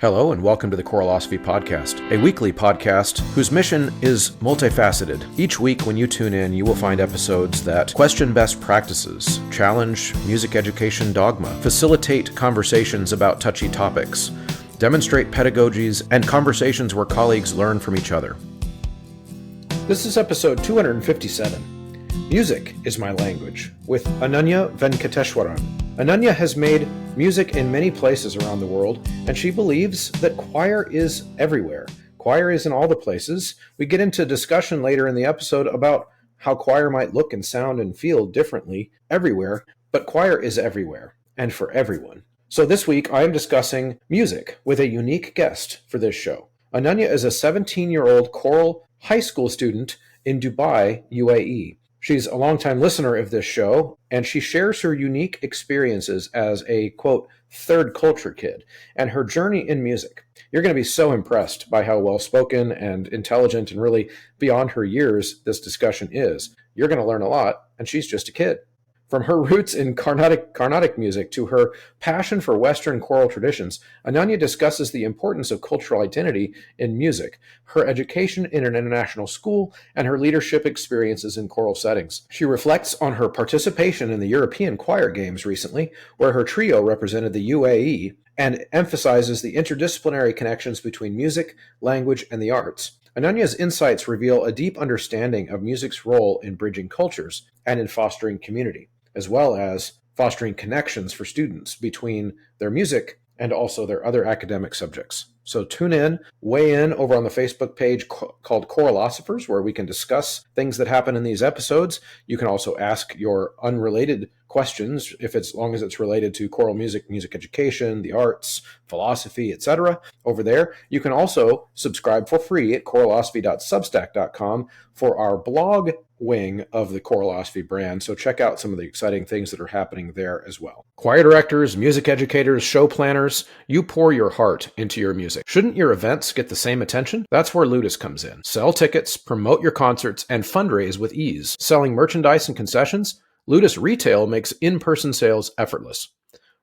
Hello and welcome to the Choralosophy Podcast, a weekly podcast whose mission is multifaceted. Each week when you tune in, you will find episodes that question best practices, challenge music education dogma, facilitate conversations about touchy topics, demonstrate pedagogies, and conversations where colleagues learn from each other. This is episode 257, Music is My Language, with Ananya Venkateswaran. Ananya has made music in many places around the world, and she believes that choir is everywhere. Choir is in all the places. We get into discussion later in the episode about how choir might look and sound and feel differently everywhere, but choir is everywhere and for everyone. So this week I am discussing music with a unique guest for this show. Ananya is a 17-year-old choral high school student in Dubai, UAE. She's a longtime listener of this show, and she shares her unique experiences as a, quote, third culture kid, and her journey in music. You're going to be so impressed by how well-spoken and intelligent and really beyond her years this discussion is. You're going to learn a lot, and she's just a kid. From her roots in Carnatic music to her passion for Western choral traditions, Ananya discusses the importance of cultural identity in music, her education in an international school, and her leadership experiences in choral settings. She reflects on her participation in the European Choir Games recently, where her trio represented the UAE, and emphasizes the interdisciplinary connections between music, language, and the arts. Ananya's insights reveal a deep understanding of music's role in bridging cultures and in fostering community, as well as fostering connections for students between their music and also their other academic subjects. So tune in, weigh in over on the Facebook page called Choralosophers, where we can discuss things that happen in these episodes. You can also ask your unrelated questions, if it's long as it's related to choral music, music education, the arts, philosophy, etc. over there. You can also subscribe for free at choralosophy.substack.com for our blog wing of the Choralosophy brand, so check out some of the exciting things that are happening there as well. Choir directors, music educators, show planners, you pour your heart into your music. Shouldn't your events get the same attention? That's where Ludus comes in. Sell tickets, promote your concerts, and fundraise with ease. Selling merchandise and concessions? Ludus Retail makes in-person sales effortless.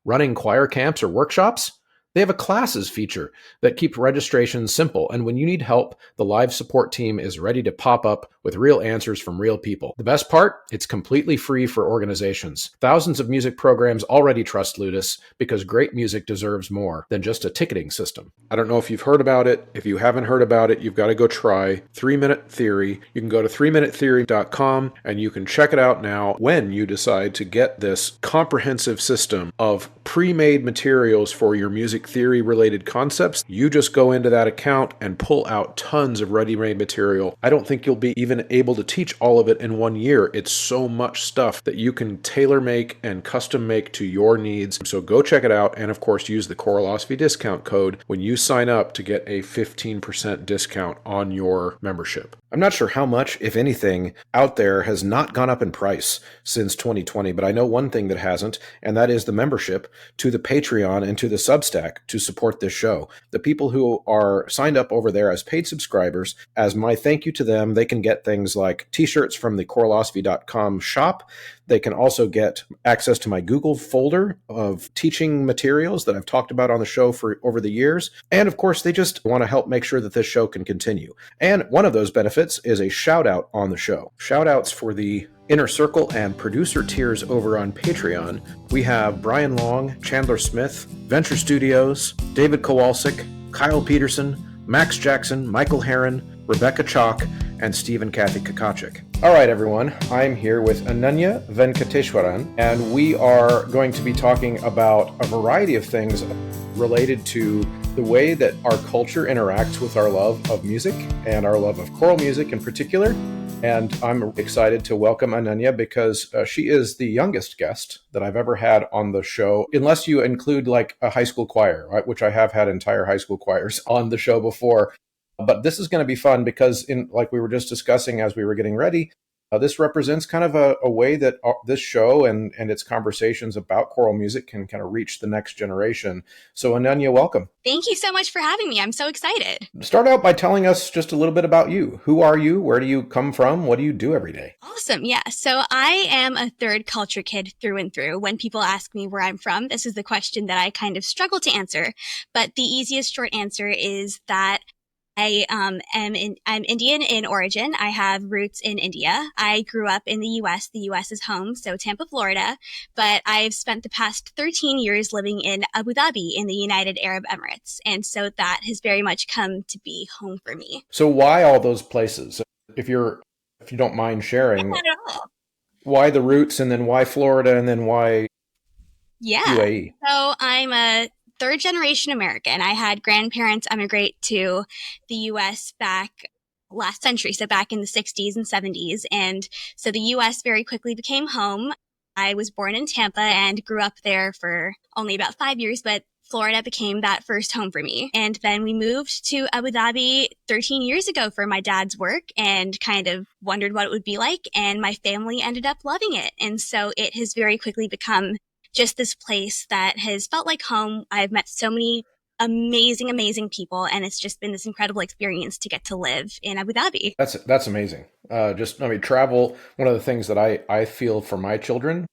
Running choir camps or workshops? They have a classes feature that keeps registration simple, and when you need help, the live support team is ready to pop up with real answers from real people. The best part? It's completely free for organizations. Thousands of music programs already trust Ludus because great music deserves more than just a ticketing system. I don't know if you've heard about it. If you haven't heard about it, you've got to go try 3-Minute Theory. You can go to 3minutetheory.com and you can check it out now when you decide to get this comprehensive system of pre-made materials for your music theory related concepts. You just go into that account and pull out tons of ready-made material. I don't think you'll be even able to teach all of it in 1 year. It's so much stuff that you can tailor make and custom make to your needs. So go check it out, and of course use the Choralosophy discount code when you sign up to get a 15% discount on your membership. I'm not sure how much, if anything, out there has not gone up in price since 2020, but I know one thing that hasn't, and that is the membership to the Patreon and to the Substack to support this show. The people who are signed up over there as paid subscribers, as my thank you to them, they can get things like t-shirts from the choralosophy.com shop. They can also get access to my Google folder of teaching materials that I've talked about on the show for over the years. And of course, they just want to help make sure that this show can continue. And one of those benefits is a shout out on the show. Shout outs for the Inner Circle and producer tiers over on Patreon. We have Brian Long, Chandler Smith, Venture Studios, David Kowalczyk, Kyle Peterson, Max Jackson, Michael Herron, Rebecca Chalk, and Stephen Kathy Kakachik. All right, everyone. I'm here with Ananya Venkateswaran, and we are going to be talking about a variety of things related to the way that our culture interacts with our love of music and our love of choral music in particular. And I'm excited to welcome Ananya because she is the youngest guest that I've ever had on the show, unless you include like a high school choir, right? Which I have had entire high school choirs on the show before. But this is going to be fun because like we were just discussing as we were getting ready, This represents kind of a way that this show and its conversations about choral music can kind of reach the next generation. So, Ananya, welcome. Thank you so much for having me. I'm so excited. Start out by telling us just a little bit about you. Who are you? Where do you come from? What do you do every day? Awesome. Yeah. So I am a third culture kid through and through. When people ask me where I'm from, this is the question that I kind of struggle to answer. But the easiest short answer is that I'm Indian in origin. I have roots in India. I grew up in the U.S. The U.S. is home, so Tampa, Florida. But I've spent the past 13 years living in Abu Dhabi in the United Arab Emirates. And so that has very much come to be home for me. So why all those places? If you don't mind sharing, Not at all. why the roots and then why Florida and then why Yeah. UAE? So I'm a third generation American. I had grandparents emigrate to the US back last century, so back in the 60s and 70s. And so the US very quickly became home. I was born in Tampa and grew up there for only about 5 years, but Florida became that first home for me. And then we moved to Abu Dhabi 13 years ago for my dad's work and kind of wondered what it would be like. And my family ended up loving it. And so it has very quickly become just this place that has felt like home. I've met so many amazing, amazing people, and it's just been this incredible experience to get to live in Abu Dhabi. That's amazing. Travel. One of the things that I feel for my children.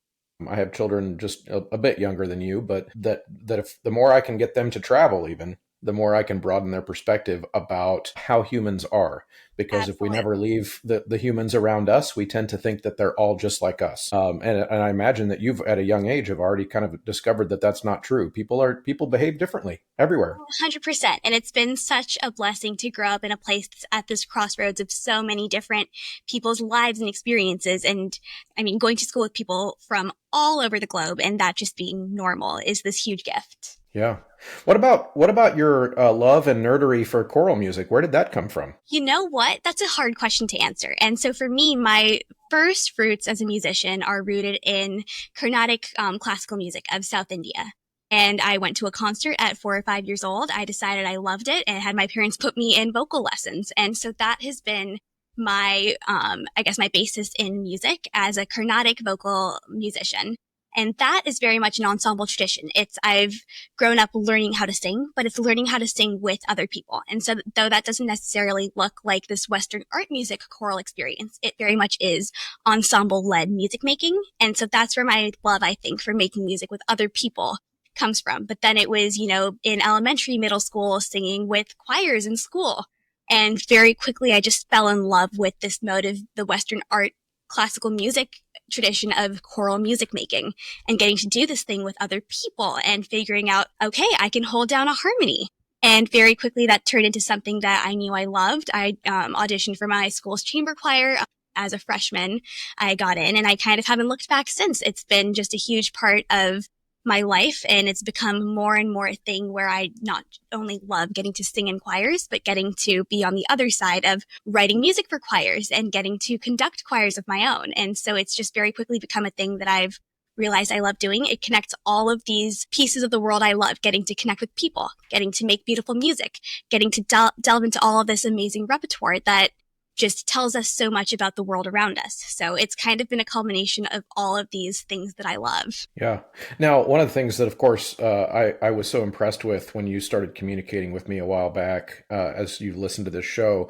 I have children just a bit younger than you, but that if the more I can get them to travel, even the more I can broaden their perspective about how humans are. Because Absolutely. if we never leave the humans around us, we tend to think that they're all just like us. And I imagine that you've at a young age have already kind of discovered that that's not true. People behave differently everywhere. 100%. And it's been such a blessing to grow up in a place that's at this crossroads of so many different people's lives and experiences. And I mean, going to school with people from all over the globe and that just being normal is this huge gift. Yeah. What about your love and nerdery for choral music? Where did that come from? You know what? That's a hard question to answer. And so for me, my first roots as a musician are rooted in Carnatic classical music of South India. And I went to a concert at 4 or 5 years old. I decided I loved it and had my parents put me in vocal lessons. And so that has been my, my basis in music as a Carnatic vocal musician. And that is very much an ensemble tradition. I've grown up learning how to sing, but it's learning how to sing with other people. And so though that doesn't necessarily look like this Western art music choral experience, it very much is ensemble-led music making. And so that's where my love, I think, for making music with other people comes from. But then it was, in elementary, middle school, singing with choirs in school. And very quickly, I just fell in love with this mode of the Western art classical music tradition of choral music making and getting to do this thing with other people and figuring out, okay, I can hold down a harmony. And very quickly that turned into something that I knew I loved. I auditioned for my school's chamber choir as a freshman. I got in and I kind of haven't looked back since. It's been just a huge part of my life, and it's become more and more a thing where I not only love getting to sing in choirs, but getting to be on the other side of writing music for choirs and getting to conduct choirs of my own. And so it's just very quickly become a thing that I've realized I love doing. It connects all of these pieces of the world I love, getting to connect with people, getting to make beautiful music, getting to delve into all of this amazing repertoire that just tells us so much about the world around us. So it's kind of been a culmination of all of these things that I love. Yeah. Now, one of the things that, of course, I was so impressed with when you started communicating with me a while back, as you listened to this show,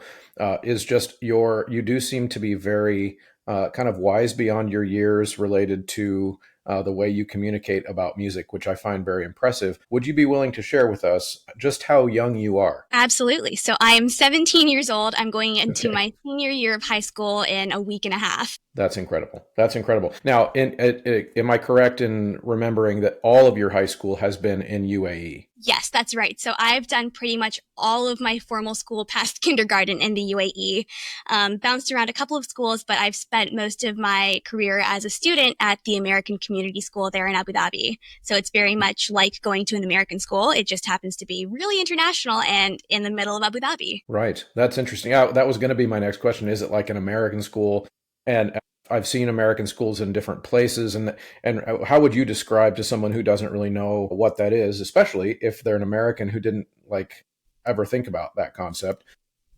is just you do seem to be very kind of wise beyond your years related to the way you communicate about music, which I find very impressive. Would you be willing to share with us just how young you are? Absolutely. So I am 17 years old. I'm going into my senior year of high school in a week and a half. That's incredible. That's incredible. Now, am I correct in remembering that all of your high school has been in UAE? Yes, that's right. So I've done pretty much all of my formal school past kindergarten in the UAE, bounced around a couple of schools, but I've spent most of my career as a student at the American Community School there in Abu Dhabi. So it's very much like going to an American school. It just happens to be really international and in the middle of Abu Dhabi. Right. That's interesting. That was going to be my next question. Is it like an American school? And I've seen American schools in different places, and how would you describe to someone who doesn't really know what that is, especially if they're an American who didn't ever think about that concept?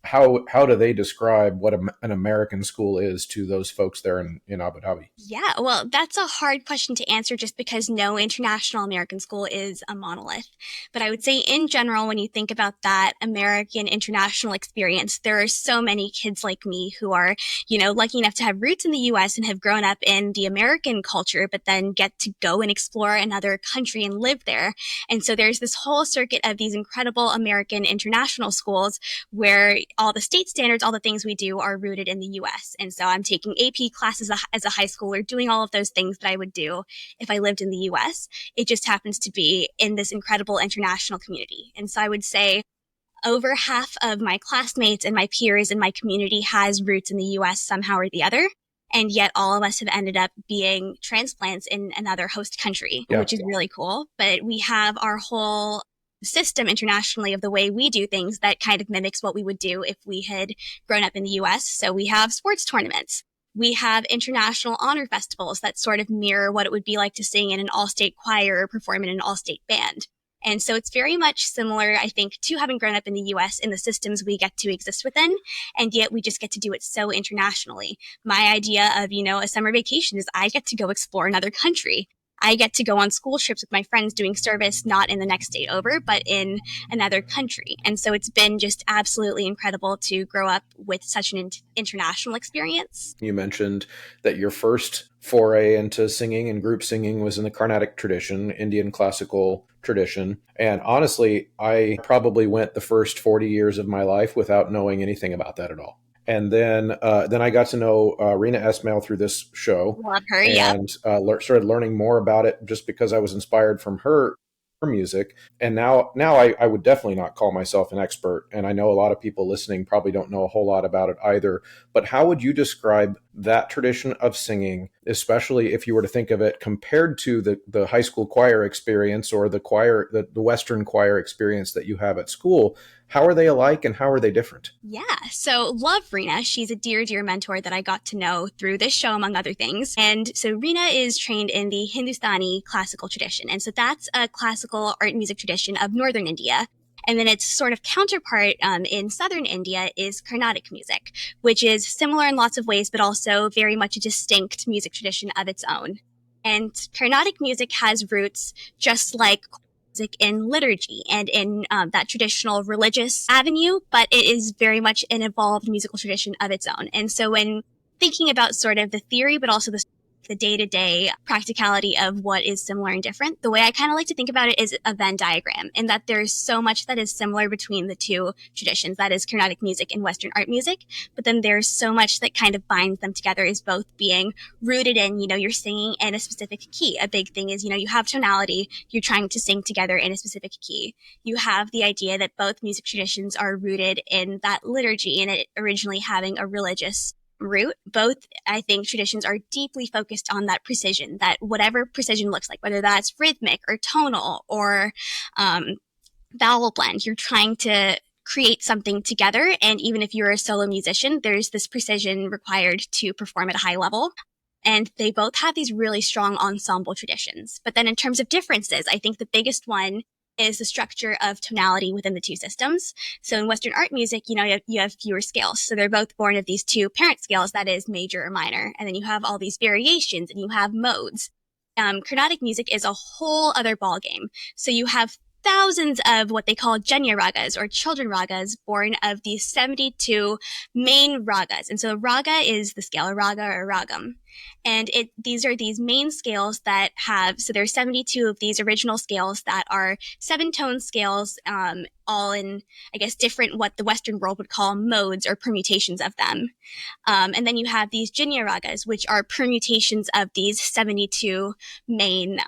how do they describe what an American school is to those folks there in Abu Dhabi? Yeah, well, that's a hard question to answer just because no international American school is a monolith. But I would say in general, when you think about that American international experience, there are so many kids like me who are, lucky enough to have roots in the US and have grown up in the American culture, but then get to go and explore another country and live there. And so there's this whole circuit of these incredible American international schools where all the state standards, all the things we do are rooted in the US. And so I'm taking AP classes as a high schooler, doing all of those things that I would do if I lived in the US. It just happens to be in this incredible international community. And so I would say over half of my classmates and my peers in my community has roots in the US somehow or the other. And yet all of us have ended up being transplants in another host country, which is really cool. But we have our whole system internationally of the way we do things that kind of mimics what we would do if we had grown up in the US. So we have sports tournaments. We have international honor festivals that sort of mirror what it would be like to sing in an all-state choir or perform in an all-state band. And so it's very much similar, I think, to having grown up in the US in the systems we get to exist within. And yet we just get to do it so internationally. My idea of, a summer vacation is I get to go explore another country. I get to go on school trips with my friends doing service, not in the next state over, but in another country. And so it's been just absolutely incredible to grow up with such an international experience. You mentioned that your first foray into singing and group singing was in the Carnatic tradition, Indian classical tradition. And honestly, I probably went the first 40 years of my life without knowing anything about that at all. And then I got to know Rena Esmail through this show. Love her, and started learning more about it just because I was inspired from her music. And now I would definitely not call myself an expert. And I know a lot of people listening probably don't know a whole lot about it either. But how would you describe that tradition of singing, especially if you were to think of it compared to the high school choir experience or the Western choir experience that you have at school? How are they alike and how are they different? Yeah. So love Rena. She's a dear, dear mentor that I got to know through this show, among other things. And so Rena is trained in the Hindustani classical tradition. And so that's a classical art and music tradition of northern India. And then its sort of counterpart in southern India is Carnatic music, which is similar in lots of ways, but also very much a distinct music tradition of its own. And Carnatic music has roots just like music in liturgy and in that traditional religious avenue, but it is very much an evolved musical tradition of its own. And so when thinking about sort of the theory, but also the day-to-day practicality of what is similar and different, the way I kind of like to think about it is a Venn diagram, in that there's so much that is similar between the two traditions, that is Carnatic music and Western art music, but then there's so much that kind of binds them together as both being rooted in, you're singing in a specific key. A big thing is, you have tonality, you're trying to sing together in a specific key. You have the idea that both music traditions are rooted in that liturgy and it originally having a religious root. Both, I think, traditions are deeply focused on that precision, that whatever precision looks like, whether that's rhythmic or tonal or vowel blend, you're trying to create something together. And even if you're a solo musician, there's this precision required to perform at a high level. And they both have these really strong ensemble traditions. But then in terms of differences, I think the biggest one is the structure of tonality within the two systems. So in Western art music, you have fewer scales. So they're both born of these two parent scales, that is major or minor. And then you have all these variations and you have modes. Carnatic music is a whole other ballgame. So you have thousands of what they call Janya ragas or children ragas born of these 72 main ragas. And so raga is the scale, raga or ragam. And these are these main scales that so there's 72 of these original scales that are 7-tone scales, all in, I guess, different what the Western world would call modes or permutations of them. And then you have these Jinya ragas, which are permutations of these 72 main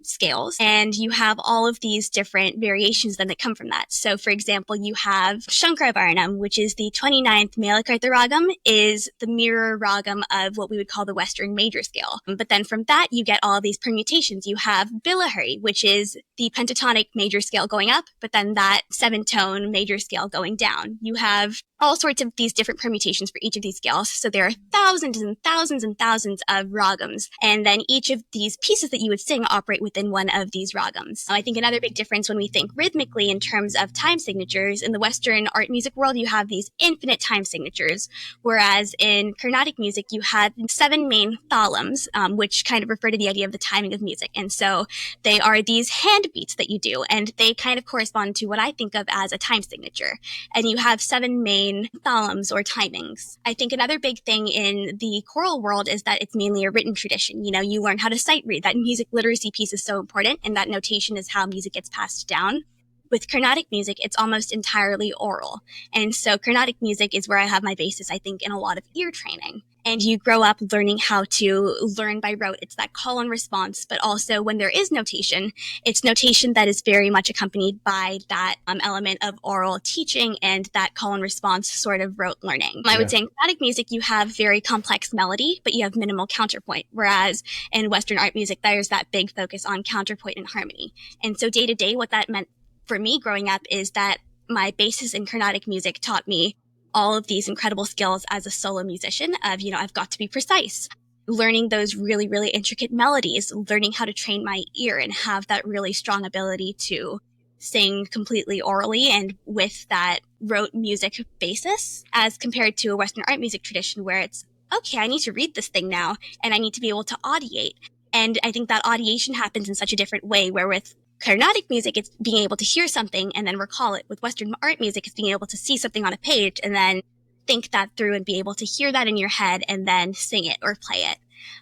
scales. And you have all of these different variations then that come from that. So, for example, you have Shankaravarnam, which is the 29th Melakarta ragam, is the mirror ragam of what we would call the Western Western major scale. But then from that, you get all these permutations. You have Bilahari, which is the pentatonic major scale going up, but then that 7-tone major scale going down. You have all sorts of these different permutations for each of these scales. So there are thousands and thousands and thousands of ragams. And then each of these pieces that you would sing operate within one of these ragams. I think another big difference when we think rhythmically in terms of time signatures, in the Western art music world, you have these infinite time signatures, whereas in Carnatic music, you have 7 main thalams, which kind of refer to the idea of the timing of music. And so they are these hand beats that you do, and they kind of correspond to what I think of as a time signature. And you have 7 main thalams or timings. I think another big thing in the choral world is that it's mainly a written tradition. You know, you learn how to sight read. That music literacy piece is so important, and that notation is how music gets passed down. With Carnatic music, it's almost entirely oral. And so Carnatic music is where I have my basis, I think, in a lot of ear training. And you grow up learning how to learn by rote. It's that call and response, but also when there is notation, it's notation that is very much accompanied by that element of oral teaching and that call and response sort of rote learning. I would say in Carnatic music, you have very complex melody, but you have minimal counterpoint. Whereas in Western art music, there's that big focus on counterpoint and harmony. And so day to day, what that meant for me growing up is that my basis in Carnatic music taught me all of these incredible skills as a solo musician of, I've got to be precise, learning those really, really intricate melodies, learning how to train my ear and have that really strong ability to sing completely orally and with that rote music basis, as compared to a Western art music tradition where it's, okay, I need to read this thing now and I need to be able to audiate. And I think that audiation happens in such a different way, where with Carnatic music, it's being able to hear something and then recall it. With Western art music, it's being able to see something on a page and then think that through and be able to hear that in your head and then sing it or play it.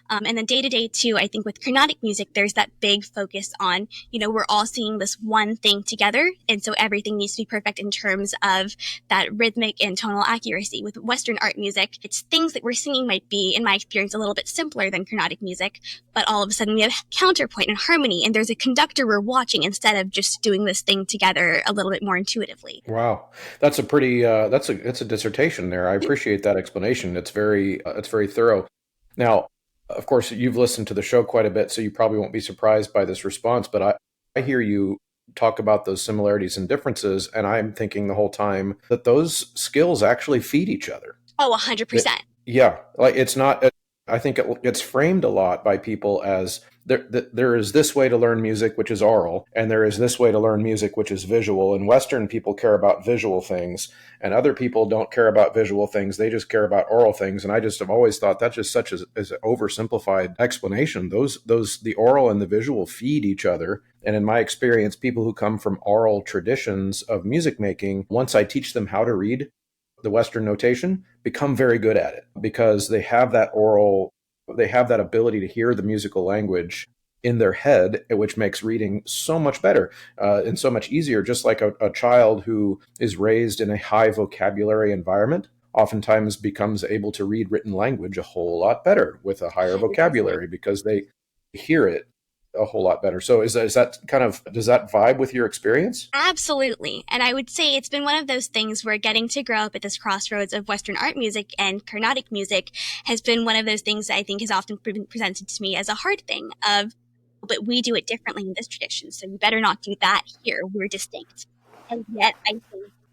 And then day to day too, I think with Carnatic music, there's that big focus on, we're all seeing this one thing together. And so everything needs to be perfect in terms of that rhythmic and tonal accuracy. With Western art music, it's things that we're singing might be, in my experience, a little bit simpler than Carnatic music, but all of a sudden we have counterpoint and harmony, and there's a conductor we're watching instead of just doing this thing together a little bit more intuitively. Wow. That's a pretty, that's a dissertation there. I appreciate that explanation. It's very thorough. Now, of course, you've listened to the show quite a bit, so you probably won't be surprised by this response, but I hear you talk about those similarities and differences, and I'm thinking the whole time that those skills actually feed each other. Oh, 100%. Yeah. Like it's not, I think it gets framed a lot by people as there is this way to learn music, which is oral, and there is this way to learn music, which is visual. And Western people care about visual things, and other people don't care about visual things. They just care about oral things. And I just have always thought that's just such as an oversimplified explanation. The oral and the visual feed each other. And in my experience, people who come from oral traditions of music making, once I teach them how to read the Western notation, become very good at it because they have that ability to hear the musical language in their head, which makes reading so much better and so much easier. Just like a child who is raised in a high vocabulary environment oftentimes becomes able to read written language a whole lot better with a higher vocabulary because they hear it a whole lot better. So does that vibe with your experience? Absolutely. And I would say it's been one of those things where getting to grow up at this crossroads of Western art music and Carnatic music has been one of those things that I think has often been presented to me as a hard thing but we do it differently in this tradition, so you better not do that here. We're distinct. And yet I think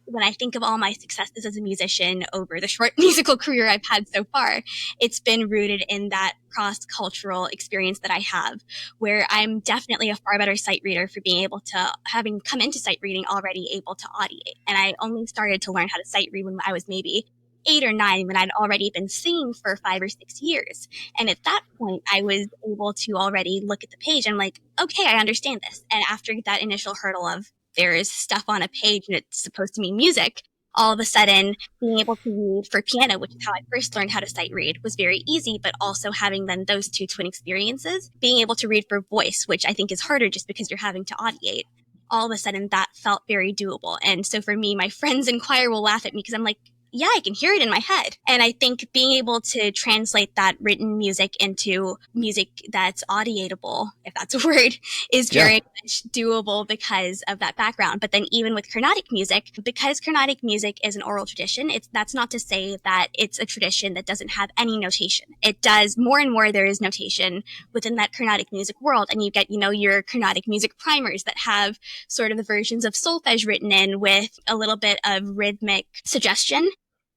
when I think of all my successes as a musician over the short musical career I've had so far, it's been rooted in that cross-cultural experience that I have, where I'm definitely a far better sight reader for being able to, having come into sight reading already able to audiate. And I only started to learn how to sight read when I was maybe 8 or 9, when I'd already been singing for 5 or 6 years. And at that point, I was able to already look at the page and like, okay, I understand this. And after that initial hurdle of there is stuff on a page and it's supposed to mean music, all of a sudden being able to read for piano, which is how I first learned how to sight read, was very easy, but also having then those two twin experiences, being able to read for voice, which I think is harder just because you're having to audiate, all of a sudden that felt very doable. And so for me, my friends in choir will laugh at me because I'm like, yeah, I can hear it in my head. And I think being able to translate that written music into music that's audiatable, if that's a word, is very much doable because of that background. But then even with Carnatic music, because Carnatic music is an oral tradition, that's not to say that it's a tradition that doesn't have any notation. It does more and more. There is notation within that Carnatic music world. And you get, your Carnatic music primers that have sort of the versions of solfege written in with a little bit of rhythmic suggestion.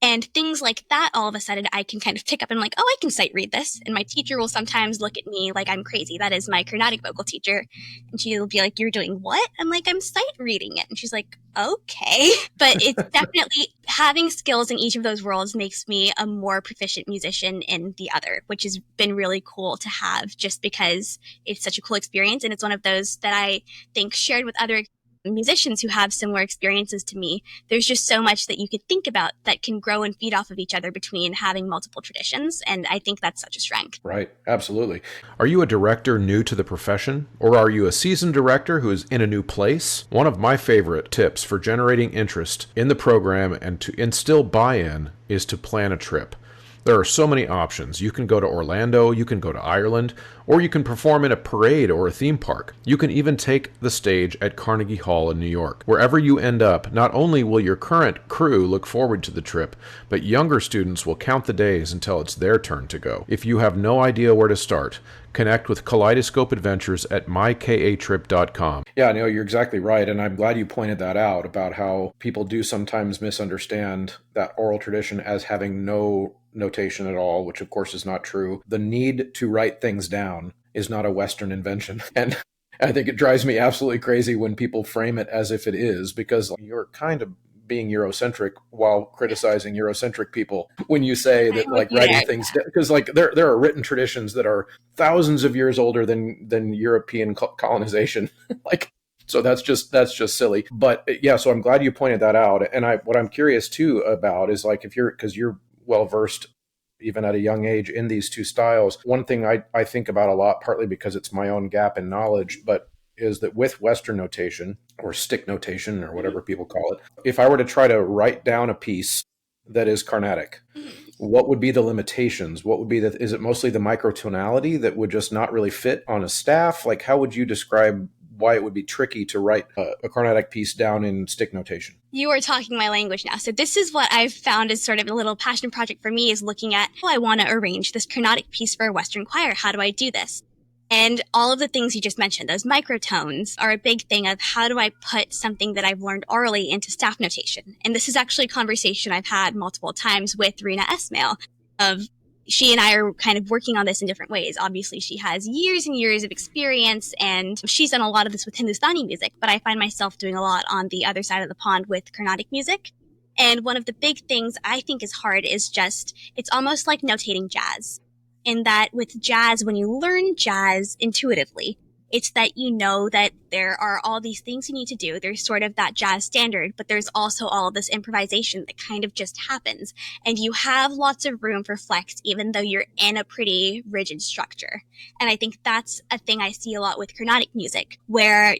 And things like that, all of a sudden, I can kind of pick up and I'm like, oh, I can sight read this. And my teacher will sometimes look at me like I'm crazy. That is my Carnatic vocal teacher. And she'll be like, you're doing what? I'm like, I'm sight reading it. And she's like, okay. But it's definitely having skills in each of those worlds makes me a more proficient musician in the other, which has been really cool to have just because it's such a cool experience. And it's one of those that I think shared with other musicians who have similar experiences to me, there's just so much that you could think about that can grow and feed off of each other between having multiple traditions. And I think that's such a strength. Right. Absolutely. Are you a director new to the profession, or are you a seasoned director who is in a new place? One of my favorite tips for generating interest in the program and to instill buy-in is to plan a trip. There are so many options. You can go to Orlando, you can go to Ireland, or you can perform in a parade or a theme park. You can even take the stage at Carnegie Hall in New York. Wherever you end up, not only will your current crew look forward to the trip, but younger students will count the days until it's their turn to go. If you have no idea where to start, connect with Kaleidoscope Adventures at mykatrip.com. Yeah, no, you're exactly right. And I'm glad you pointed that out about how people do sometimes misunderstand that oral tradition as having no notation at all, which of course is not true. The need to write things down is not a Western invention. And I think it drives me absolutely crazy when people frame it as if it is, because you're kind of being Eurocentric while criticizing Eurocentric people when you say that writing things down, because there are written traditions that are thousands of years older than European colonization. So that's just silly. But yeah, so I'm glad you pointed that out. And what I'm curious too about is because you're well versed even at a young age in these two styles. One thing I think about a lot, partly because it's my own gap in knowledge, but is that with Western notation or stick notation or whatever people call it, if I were to try to write down a piece that is Carnatic, what would be the limitations? What would be is it mostly the microtonality that would just not really fit on a staff? Like, how would you describe why it would be tricky to write a Carnatic piece down in stick notation? You are talking my language now. So this is what I've found is sort of a little passion project for me, is looking at, I want to arrange this Carnatic piece for a Western choir. How do I do this? And all of the things you just mentioned, those microtones, are a big thing of how do I put something that I've learned orally into staff notation? And this is actually a conversation I've had multiple times with Rena Esmail of, she and I are kind of working on this in different ways. Obviously, she has years and years of experience, and she's done a lot of this with Hindustani music, but I find myself doing a lot on the other side of the pond with Carnatic music. And one of the big things I think is hard is just, it's almost like notating jazz. In that with jazz, when you learn jazz intuitively, it's that you know that there are all these things you need to do. There's sort of that jazz standard, but there's also all this improvisation that kind of just happens. And you have lots of room for flex, even though you're in a pretty rigid structure. And I think that's a thing I see a lot with Carnatic music, where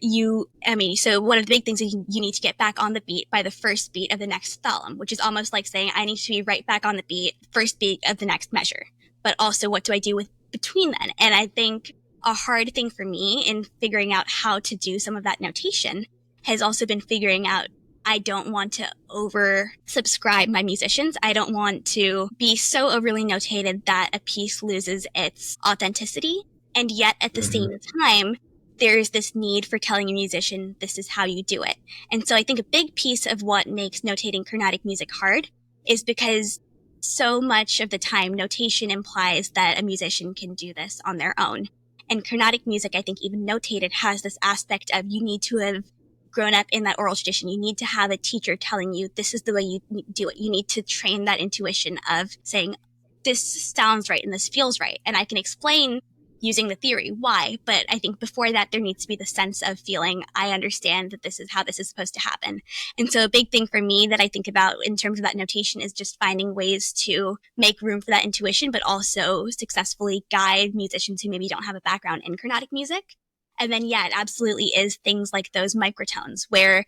so one of the big things is you need to get back on the beat by the first beat of the next thalum, which is almost like saying I need to be right back on the beat, first beat of the next measure. But also, what do I do with between then? And I think a hard thing for me in figuring out how to do some of that notation has also been figuring out, I don't want to oversubscribe my musicians. I don't want to be so overly notated that a piece loses its authenticity. And yet at the same time, there's this need for telling a musician, this is how you do it. And so I think a big piece of what makes notating Carnatic music hard is because so much of the time, notation implies that a musician can do this on their own. And Carnatic music, I think even notated, has this aspect of you need to have grown up in that oral tradition. You need to have a teacher telling you this is the way you do it. You need to train that intuition of saying, this sounds right and this feels right. And I can explain using the theory why, but I think before that there needs to be the sense of feeling, I understand that this is how this is supposed to happen. And so a big thing for me that I think about in terms of that notation is just finding ways to make room for that intuition, but also successfully guide musicians who maybe don't have a background in Carnatic music. And then, yeah, it absolutely is things like those microtones where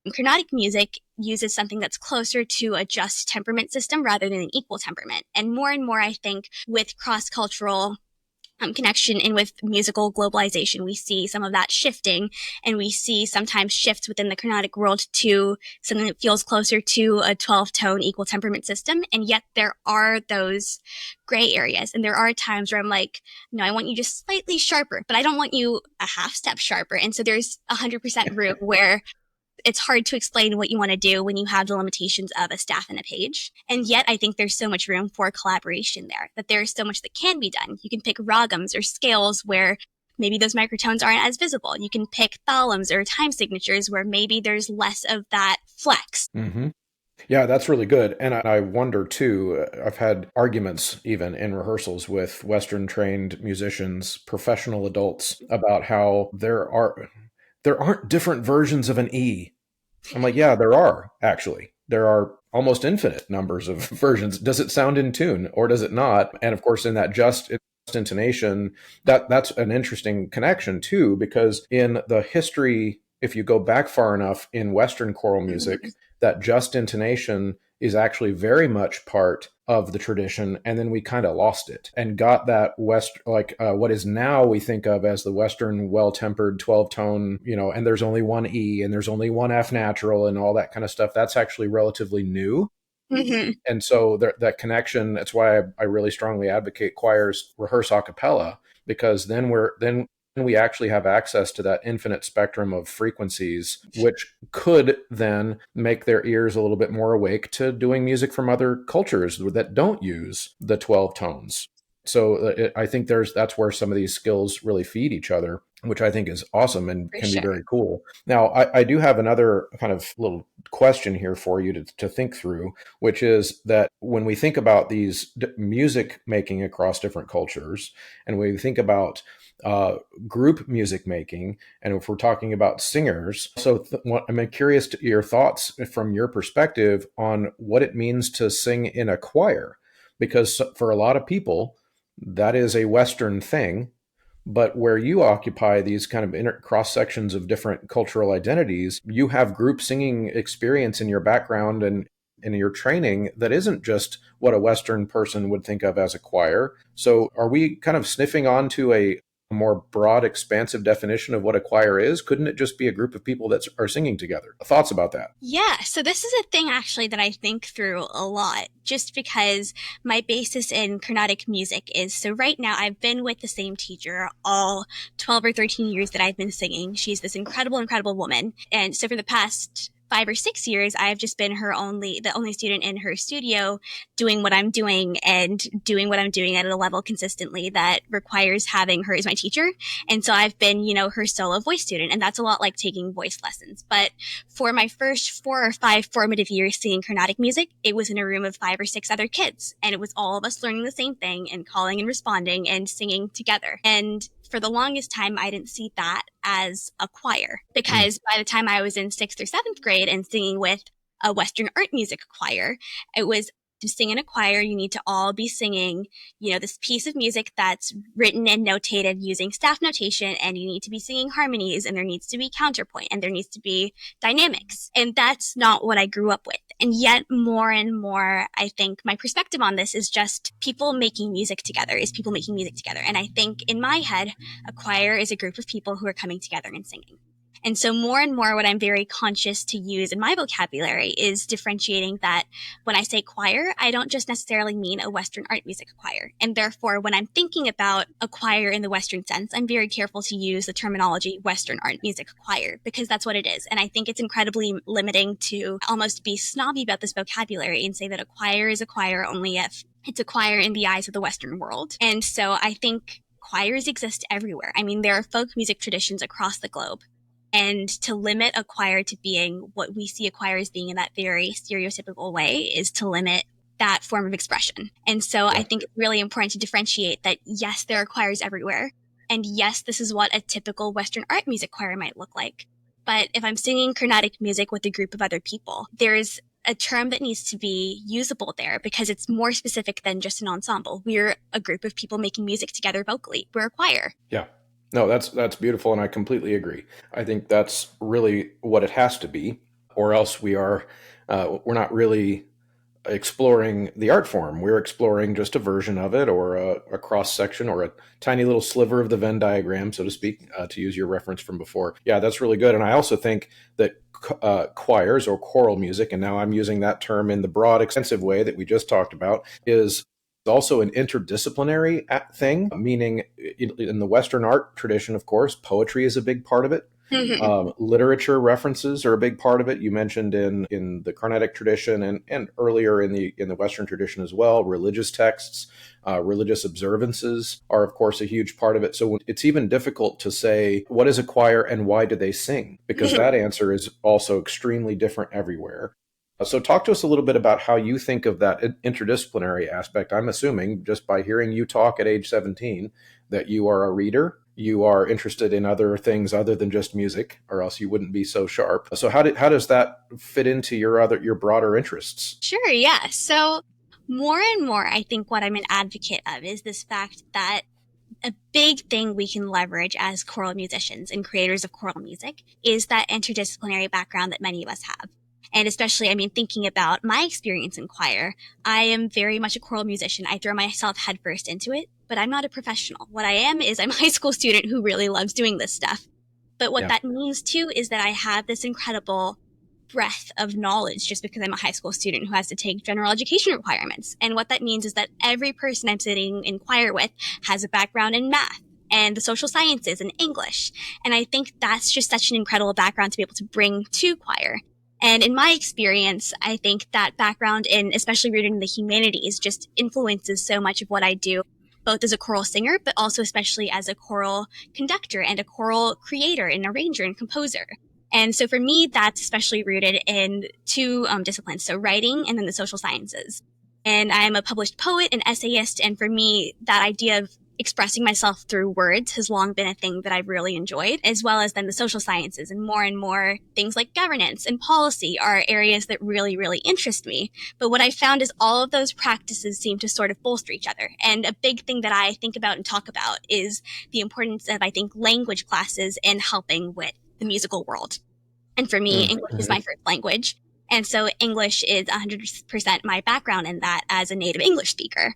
Carnatic music uses something that's closer to a just temperament system rather than an equal temperament. And more, I think, with cross-cultural connection and with musical globalization, we see some of that shifting, and we see sometimes shifts within the Carnatic world to something that feels closer to a 12-tone equal temperament system. And yet there are those gray areas, and there are times where I'm like, no, I want you just slightly sharper, but I don't want you a half step sharper. And so there's 100% room where it's hard to explain what you want to do when you have the limitations of a staff and a page. And yet I think there's so much room for collaboration there, that there's so much that can be done. You can pick ragams or scales where maybe those microtones aren't as visible. You can pick thalams or time signatures where maybe there's less of that flex. Mm-hmm. Yeah, that's really good. And I wonder too, I've had arguments even in rehearsals with Western trained musicians, professional adults, about how there aren't different versions of an E. I'm like, yeah, there are actually. There are almost infinite numbers of versions. Does it sound in tune or does it not? And of course, in that just intonation, that's an interesting connection too, because in the history, if you go back far enough in Western choral music, that just intonation is actually very much part of the tradition, and then we kind of lost it and got that what is now we think of as the Western well-tempered 12-tone, and there's only one E and there's only one F natural and all that kind of stuff. That's actually relatively new. Mm-hmm. And so that connection, that's why I really strongly advocate choirs rehearse a cappella, because then we actually have access to that infinite spectrum of frequencies, which could then make their ears a little bit more awake to doing music from other cultures that don't use the 12 tones. So I think that's where some of these skills really feed each other, which I think is awesome and can be very cool. Now, I do have another kind of little question here for you to think through, which is that when we think about these music making across different cultures, and we think about group music making, and if we're talking about singers, so I'm curious to your thoughts from your perspective on what it means to sing in a choir, because for a lot of people, that is a Western thing. But where you occupy these kind of cross sections of different cultural identities, you have group singing experience in your background and in your training that isn't just what a Western person would think of as a choir. So are we kind of sniffing onto a more broad, expansive definition of what a choir is? Couldn't it just be a group of people that are singing together? Thoughts about that? Yeah, so this is a thing actually that I think through a lot, just because my basis in Carnatic music is, so right now I've been with the same teacher all 12 or 13 years that I've been singing. She's this incredible, incredible woman. And so for the past 5 or 6 years, I've just been the only student in her studio, doing what I'm doing and doing what I'm doing at a level consistently that requires having her as my teacher. And so I've been, her solo voice student, and that's a lot like taking voice lessons. But for my first 4 or 5 formative years singing Carnatic music, it was in a room of 5 or 6 other kids, and it was all of us learning the same thing and calling and responding and singing together. And for the longest time, I didn't see that as a choir, because by the time I was in 6th or 7th grade and singing with a Western art music choir, it was, to sing in a choir, you need to all be singing, this piece of music that's written and notated using staff notation, and you need to be singing harmonies, and there needs to be counterpoint, and there needs to be dynamics. And that's not what I grew up with. And yet more and more, I think my perspective on this is just people making music together. And I think in my head, a choir is a group of people who are coming together and singing. And so more and more what I'm very conscious to use in my vocabulary is differentiating that when I say choir, I don't just necessarily mean a Western art music choir. And therefore, when I'm thinking about a choir in the Western sense, I'm very careful to use the terminology Western art music choir, because that's what it is. And I think it's incredibly limiting to almost be snobby about this vocabulary and say that a choir is a choir only if it's a choir in the eyes of the Western world. And so I think choirs exist everywhere. I mean, there are folk music traditions across the globe. And to limit a choir to being what we see a choir as being in that very stereotypical way is to limit that form of expression. And so I think it's really important to differentiate that, yes, there are choirs everywhere. And yes, this is what a typical Western art music choir might look like. But if I'm singing Carnatic music with a group of other people, there's a term that needs to be usable there, because it's more specific than just an ensemble. We're a group of people making music together vocally. We're a choir. Yeah. No, that's beautiful, and I completely agree. I think that's really what it has to be. or else we're not really exploring the art form. We're exploring just a version of it, or a cross section, or a tiny little sliver of the Venn diagram, so to speak, to use your reference from before. Yeah, that's really good. And I also think that choirs or choral music, and now I'm using that term in the broad, extensive way that we just talked about, is also an interdisciplinary thing, meaning in the Western art tradition, of course, poetry is a big part of it. Mm-hmm. Literature references are a big part of it. You mentioned in the Carnatic tradition, and earlier in the Western tradition as well. Religious texts, religious observances are of course a huge part of it. So it's even difficult to say what is a choir and why do they sing, because that answer is also extremely different everywhere. So talk to us a little bit about how you think of that interdisciplinary aspect. I'm assuming just by hearing you talk at age 17 that you are a reader, you are interested in other things other than just music, or else you wouldn't be so sharp. So how does that fit into your broader interests? Sure, yeah. So more and more, I think what I'm an advocate of is this fact that a big thing we can leverage as choral musicians and creators of choral music is that interdisciplinary background that many of us have. And especially, I mean, thinking about my experience in choir, I am very much a choral musician. I throw myself headfirst into it, but I'm not a professional. What I am is I'm a high school student who really loves doing this stuff. But what that means too is that I have this incredible breadth of knowledge just because I'm a high school student who has to take general education requirements. And what that means is that every person I'm sitting in choir with has a background in math and the social sciences and English. And I think that's just such an incredible background to be able to bring to choir. And in my experience, I think that background in, especially rooted in the humanities, just influences so much of what I do, both as a choral singer, but also especially as a choral conductor and a choral creator and arranger and composer. And so for me, that's especially rooted in two disciplines, so writing and then the social sciences. And I'm a published poet and essayist, and for me, that idea of expressing myself through words has long been a thing that I've really enjoyed, as well as then the social sciences, and more things like governance and policy are areas that really, really interest me. But what I found is all of those practices seem to sort of bolster each other. And a big thing that I think about and talk about is the importance of, I think, language classes in helping with the musical world. And for me, English is my first language. And so English is 100% my background in that as a native English speaker.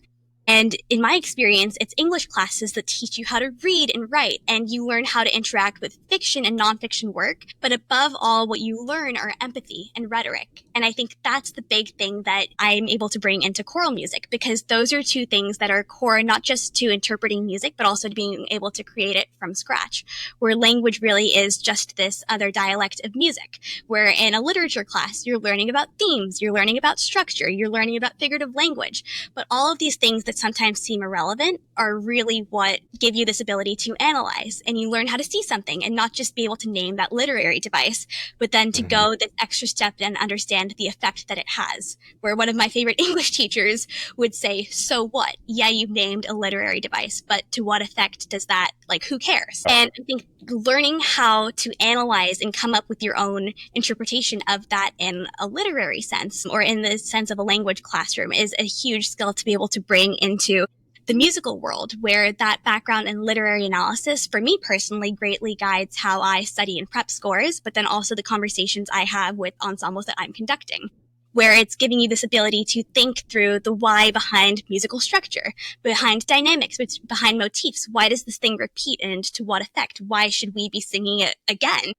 And in my experience, it's English classes that teach you how to read and write, and you learn how to interact with fiction and nonfiction work. But above all, what you learn are empathy and rhetoric. And I think that's the big thing that I'm able to bring into choral music, because those are two things that are core not just to interpreting music, but also to being able to create it from scratch, where language really is just this other dialect of music, where in a literature class, you're learning about themes, you're learning about structure, you're learning about figurative language. But all of these things that sometimes seem irrelevant are really what give you this ability to analyze, and you learn how to see something and not just be able to name that literary device, but then to go the extra step and understand the effect that it has. Where one of my favorite English teachers would say, so what? Yeah, you've named a literary device, but to what effect does that, like, who cares? And I think learning how to analyze and come up with your own interpretation of that in a literary sense or in the sense of a language classroom is a huge skill to be able to bring into the musical world, where that background in literary analysis, for me personally, greatly guides how I study and prep scores, but then also the conversations I have with ensembles that I'm conducting, where it's giving you this ability to think through the why behind musical structure, behind dynamics, behind motifs. Why does this thing repeat, and to what effect? Why should we be singing it again?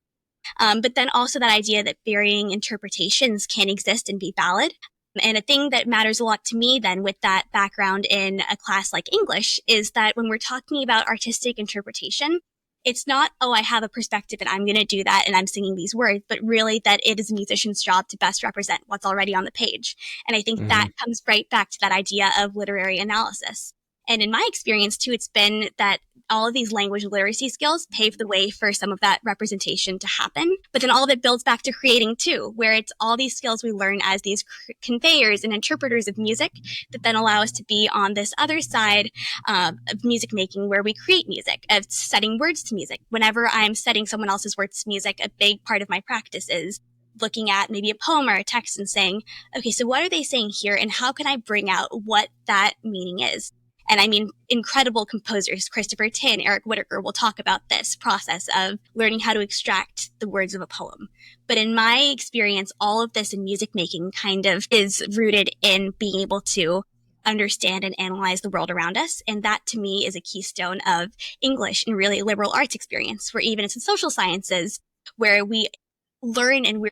But then also that idea that varying interpretations can exist and be valid. And a thing that matters a lot to me then with that background in a class like English is that when we're talking about artistic interpretation, it's not, oh, I have a perspective and I'm going to do that and I'm singing these words, but really that it is a musician's job to best represent what's already on the page. And I think that comes right back to that idea of literary analysis. And in my experience too, it's been that all of these language literacy skills pave the way for some of that representation to happen. But then all of it builds back to creating too, where it's all these skills we learn as these conveyors and interpreters of music that then allow us to be on this other side of music making, where we create music, of setting words to music. Whenever I'm setting someone else's words to music, a big part of my practice is looking at maybe a poem or a text and saying, okay, so what are they saying here? And how can I bring out what that meaning is? And I mean, incredible composers, Christopher Tin, Eric Whitacre, will talk about this process of learning how to extract the words of a poem. But in my experience, all of this in music making kind of is rooted in being able to understand and analyze the world around us. And that to me is a keystone of English and really liberal arts experience, where even it's in social sciences, where we learn and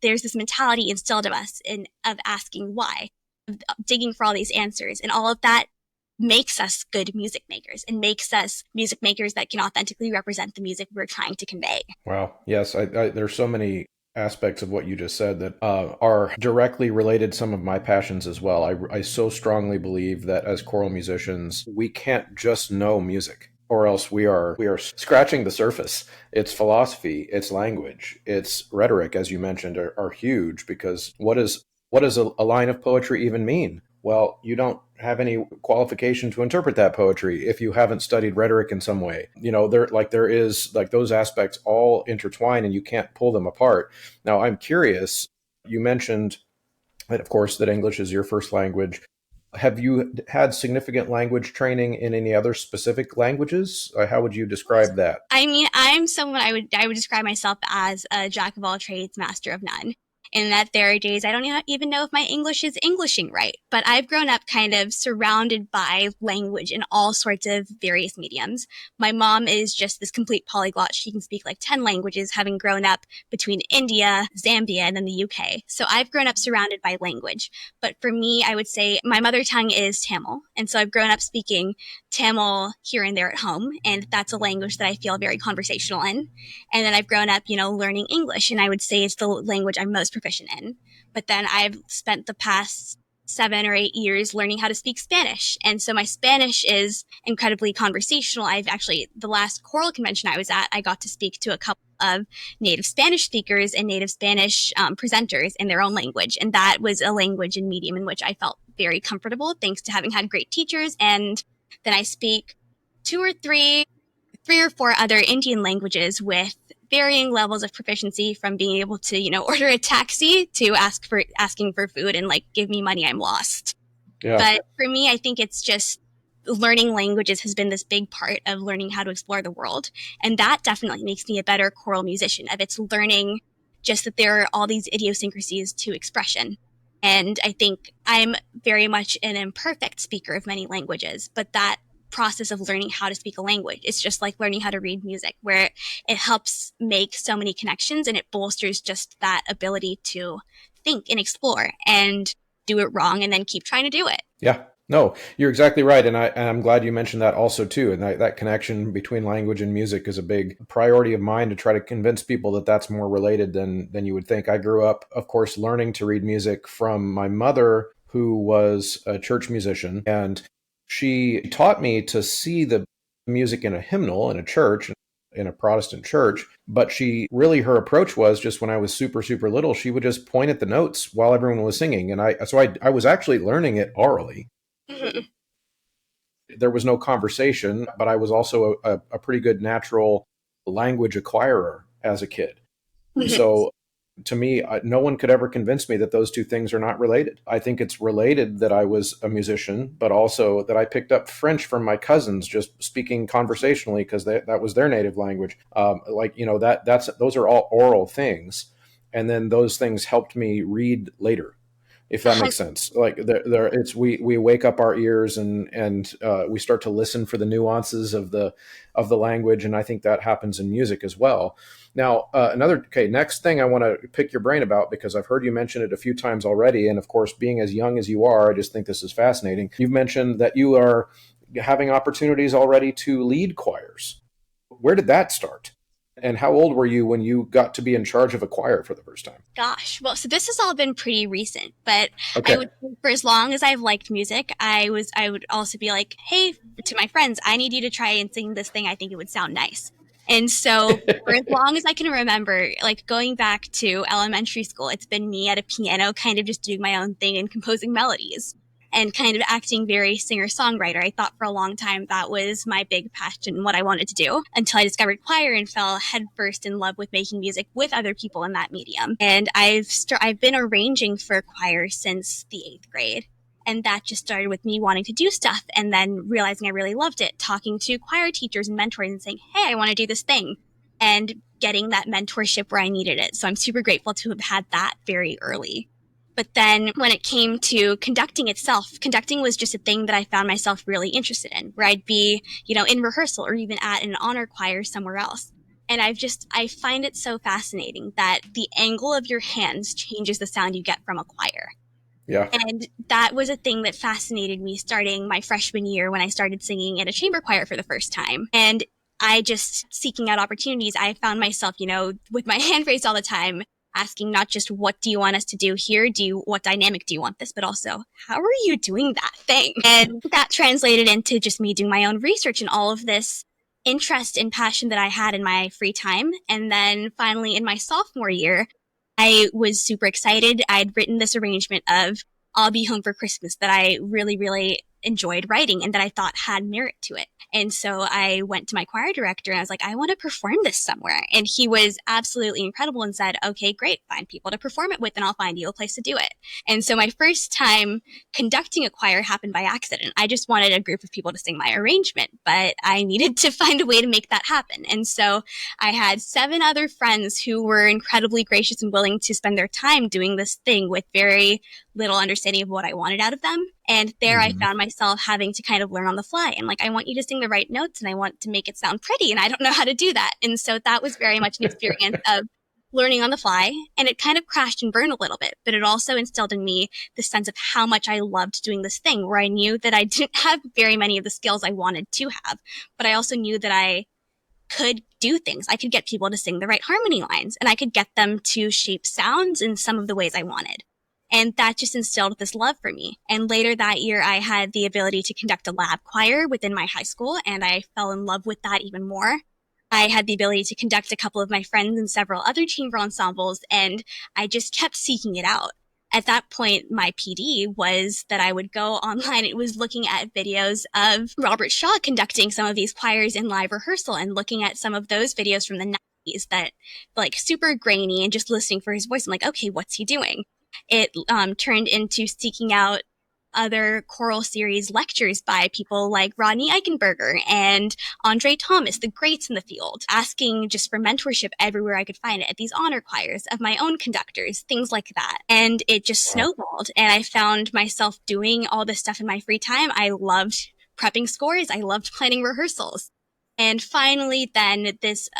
there's this mentality instilled of us of asking why, of digging for all these answers, and all of that makes us good music makers and makes us music makers that can authentically represent the music we're trying to convey. Wow. Yes, there's so many aspects of what you just said that are directly related to some of my passions as well. I so strongly believe that as choral musicians, we can't just know music, or else we are scratching the surface. It's philosophy, it's language, it's rhetoric, as you mentioned, are huge, because what does a line of poetry even mean? Well, you don't have any qualification to interpret that poetry if you haven't studied rhetoric in some way. There is those aspects all intertwine, and you can't pull them apart. Now, I'm curious, you mentioned that, of course, that English is your first language. Have you had significant language training in any other specific languages? How would you describe that? I mean, I'm someone I would describe myself as a jack of all trades, master of none. In that there are days I don't even know if my English is Englishing right. But I've grown up kind of surrounded by language in all sorts of various mediums. My mom is just this complete polyglot. She can speak like 10 languages, having grown up between India, Zambia, and then the UK. So I've grown up surrounded by language. But for me, I would say my mother tongue is Tamil. And so I've grown up speaking Tamil here and there at home. And that's a language that I feel very conversational in. And then I've grown up, learning English. And I would say it's the language I'm most proficient in. But then I've spent the past 7 or 8 years learning how to speak Spanish. And so my Spanish is incredibly conversational. The last choral convention I was at, I got to speak to a couple of native Spanish speakers and native Spanish presenters in their own language. And that was a language and medium in which I felt very comfortable, thanks to having had great teachers. And then I speak 3 or 4 other Indian languages with varying levels of proficiency, from being able to, order a taxi to asking for food and give me money, I'm lost. Yeah. But for me, I think it's just learning languages has been this big part of learning how to explore the world. And that definitely makes me a better choral musician, of it's learning just that there are all these idiosyncrasies to expression. And I think I'm very much an imperfect speaker of many languages, but that process of learning how to speak a language, it's just like learning how to read music, where it helps make so many connections, and it bolsters just that ability to think and explore and do it wrong and then keep trying to do it. Yeah. No, you're exactly right. And I'm glad you mentioned that also too. And that connection between language and music is a big priority of mine, to try to convince people that that's more related than you would think. I grew up, of course, learning to read music from my mother, who was a church musician, and she taught me to see the music in a hymnal in a church, in a Protestant church. But her approach was, just when I was super, super little, she would just point at the notes while everyone was singing. And I was actually learning it orally. Mm-hmm. There was no conversation, but I was also a pretty good natural language acquirer as a kid. Mm-hmm. So to me, no one could ever convince me that those two things are not related. I think it's related that I was a musician, but also that I picked up French from my cousins, just speaking conversationally, because that was their native language. Those are all oral things. And then those things helped me read later, if that makes sense. We wake up our ears and we start to listen for the nuances of the language. And I think that happens in music as well. Now, next thing I want to pick your brain about, because I've heard you mention it a few times already. And of course, being as young as you are, I just think this is fascinating. You've mentioned that you are having opportunities already to lead choirs. Where did that start? And how old were you when you got to be in charge of a choir for the first time? Gosh, well, so this has all been pretty recent, but okay. For as long as I've liked music, I would also be like, hey, to my friends, I need you to try and sing this thing. I think it would sound nice. And so for as long as I can remember, going back to elementary school, it's been me at a piano, kind of just doing my own thing and composing melodies and kind of acting very singer-songwriter. I thought for a long time that was my big passion, what I wanted to do, until I discovered choir and fell headfirst in love with making music with other people in that medium. And I've been arranging for choir since the 8th grade. And that just started with me wanting to do stuff and then realizing I really loved it, talking to choir teachers and mentors and saying, hey, I want to do this thing, and getting that mentorship where I needed it. So I'm super grateful to have had that very early. But then when it came to conducting itself, conducting was just a thing that I found myself really interested in, where I'd be, in rehearsal or even at an honor choir somewhere else. And I find it so fascinating that the angle of your hands changes the sound you get from a choir. Yeah. And that was a thing that fascinated me starting my freshman year when I started singing in a chamber choir for the first time. And I just seeking out opportunities, I found myself, with my hand raised all the time, asking not just what do you want us to do here, what dynamic do you want this, but also how are you doing that thing? And that translated into just me doing my own research and all of this interest and passion that I had in my free time. And then finally in my sophomore year, I was super excited. I'd written this arrangement of I'll Be Home for Christmas that I really, really enjoyed writing and that I thought had merit to it. And so I went to my choir director and I was like, I want to perform this somewhere. And he was absolutely incredible and said, okay, great, find people to perform it with and I'll find you a place to do it. And so my first time conducting a choir happened by accident. I just wanted a group of people to sing my arrangement, but I needed to find a way to make that happen. And so I had 7 other friends who were incredibly gracious and willing to spend their time doing this thing with very little understanding of what I wanted out of them. And there I found myself having to kind of learn on the fly. And I want you to sing the right notes and I want to make it sound pretty. And I don't know how to do that. And so that was very much an experience of learning on the fly. And it kind of crashed and burned a little bit, but it also instilled in me the sense of how much I loved doing this thing, where I knew that I didn't have very many of the skills I wanted to have, but I also knew that I could do things. I could get people to sing the right harmony lines and I could get them to shape sounds in some of the ways I wanted. And that just instilled this love for me. And later that year, I had the ability to conduct a lab choir within my high school, and I fell in love with that even more. I had the ability to conduct a couple of my friends and several other chamber ensembles, and I just kept seeking it out. At that point, my PD was that I would go online. It was looking at videos of Robert Shaw conducting some of these choirs in live rehearsal and looking at some of those videos from the 90s that super grainy and just listening for his voice. I'm like, okay, what's he doing? It turned into seeking out other choral series lectures by people like Rodney Eichenberger and Andre Thomas, the greats in the field, asking just for mentorship everywhere I could find it at these honor choirs of my own conductors, things like that. And it just snowballed. And I found myself doing all this stuff in my free time. I loved prepping scores. I loved planning rehearsals. And finally, then this,